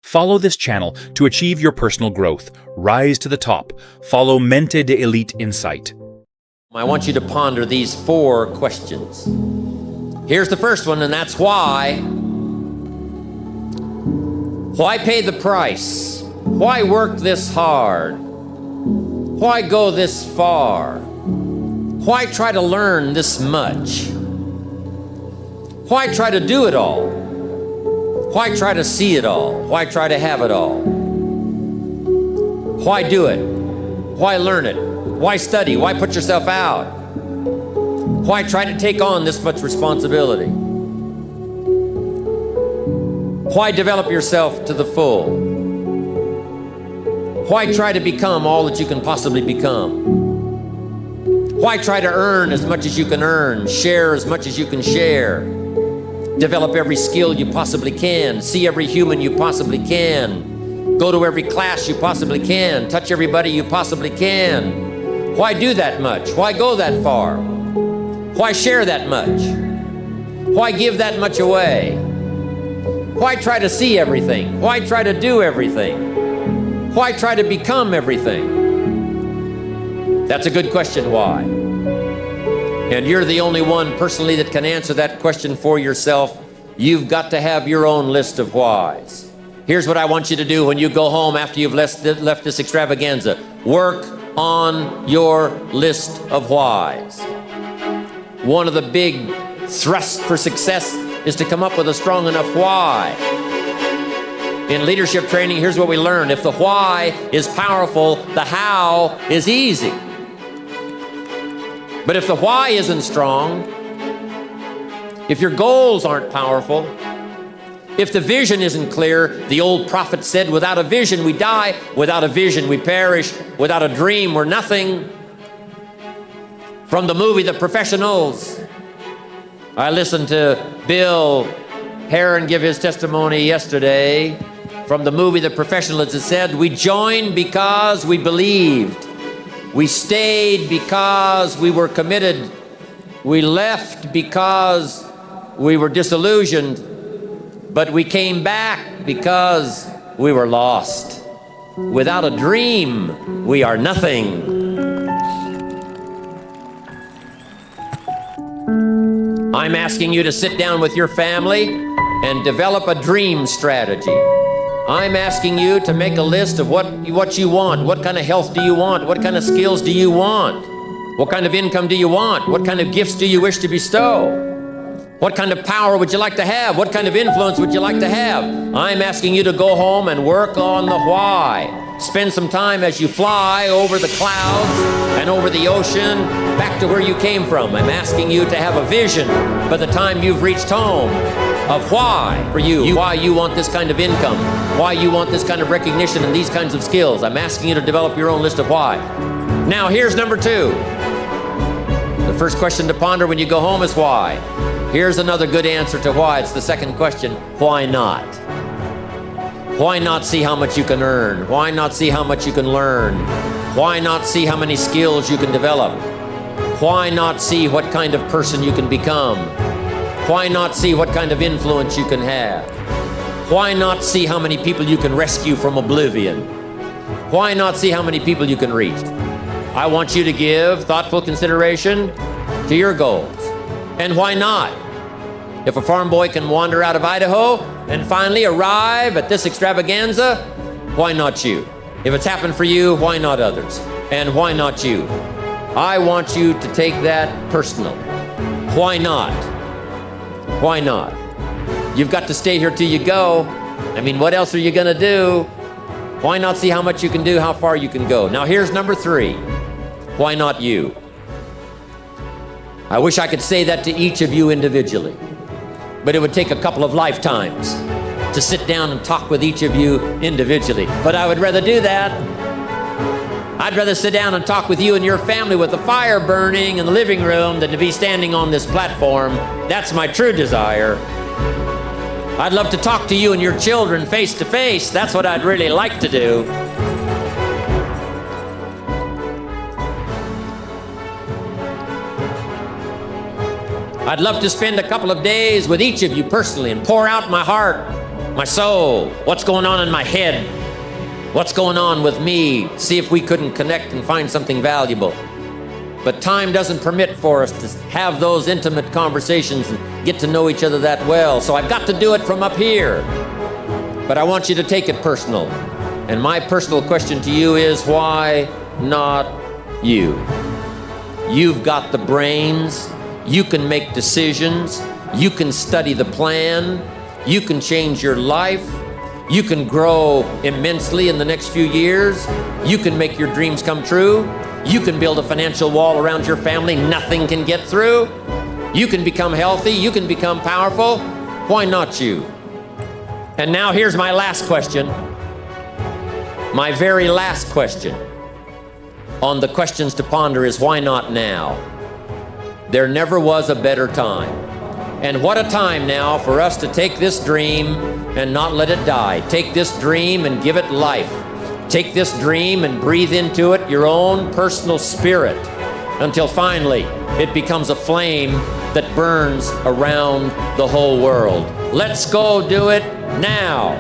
Follow this channel to achieve your personal growth. Rise to the top. Follow Mente de Élite Insight. I want you to ponder these 4 questions. Here's the first one, and that's why. Why pay the price? Why work this hard? Why go this far? Why try to learn this much? Why try to do it all? Why try to see it all? Why try to have it all? Why do it? Why learn it? Why study? Why put yourself out? Why try to take on this much responsibility? Why develop yourself to the full? Why try to become all that you can possibly become? Why try to earn as much as you can earn, share as much as you can share, develop every skill you possibly can, see every human you possibly can, go to every class you possibly can, touch everybody you possibly can? Why do that much? Why go that far? Why share that much? Why give that much away? Why try to see everything? Why try to do everything? Why try to become everything? That's a good question, why? And you're the only one personally that can answer that question for yourself. You've got to have your own list of whys. Here's what I want you to do when you go home after you've left this extravaganza. Work on your list of whys. One of the big thrusts for success is to come up with a strong enough why. In leadership training, here's what we learn. If the why is powerful, the how is easy. But if the why isn't strong, if your goals aren't powerful, if the vision isn't clear, the old prophet said, without a vision we die, without a vision we perish, without a dream we're nothing. From the movie The Professionals, I listened to Bill Heron give his testimony yesterday. From the movie The Professionals, it said, we joined because we believed. We stayed because we were committed. We left because we were disillusioned. But we came back because we were lost. Without a dream, we are nothing. I'm asking you to sit down with your family and develop a dream strategy. I'm asking you to make a list of what you want. What kind of health do you want? What kind of skills do you want? What kind of income do you want? What kind of gifts do you wish to bestow? What kind of power would you like to have? What kind of influence would you like to have? I'm asking you to go home and work on the why. Spend some time as you fly over the clouds and over the ocean back to where you came from. I'm asking you to have a vision by the time you've reached home of why for you, why you want this kind of income, why you want this kind of recognition and these kinds of skills. I'm asking you to develop your own list of why. Now, here's number 2. The first question to ponder when you go home is why. Here's another good answer to why. It's the second question. Why not? Why not see how much you can earn? Why not see how much you can learn? Why not see how many skills you can develop? Why not see what kind of person you can become? Why not see what kind of influence you can have? Why not see how many people you can rescue from oblivion? Why not see how many people you can reach? I want you to give thoughtful consideration to your goals. And why not? If a farm boy can wander out of Idaho and finally arrive at this extravaganza, why not you? If it's happened for you, why not others? And why not you? I want you to take that personal. Why not? Why not? You've got to stay here till you go. I mean, what else are you gonna do? Why not see how much you can do, how far you can go? Now here's number 3. Why not you? I wish I could say that to each of you individually, but it would take a couple of lifetimes to sit down and talk with each of you individually. But I would rather do that. I'd rather sit down and talk with you and your family with the fire burning in the living room than to be standing on this platform. That's my true desire. I'd love to talk to you and your children face to face. That's what I'd really like to do. I'd love to spend a couple of days with each of you personally and pour out my heart my soul, what's going on in my head, what's going on with me, see if we couldn't connect and find something valuable. But time doesn't permit for us to have those intimate conversations and get to know each other that well. So I've got to do it from up here. But I want you to take it personal. And my personal question to you is, why not you? You've got the brains. You can make decisions. You can study the plan. You can change your life. You can grow immensely in the next few years. You can make your dreams come true. You can build a financial wall around your family nothing can get through. You can become healthy. You can become powerful. Why not you? And now here's my last question. My very last question on the questions to ponder is, why not now? There never was a better time. And what a time now for us to take this dream and not let it die. Take this dream and give it life. Take this dream and breathe into it your own personal spirit until finally it becomes a flame that burns around the whole world. Let's go do it now.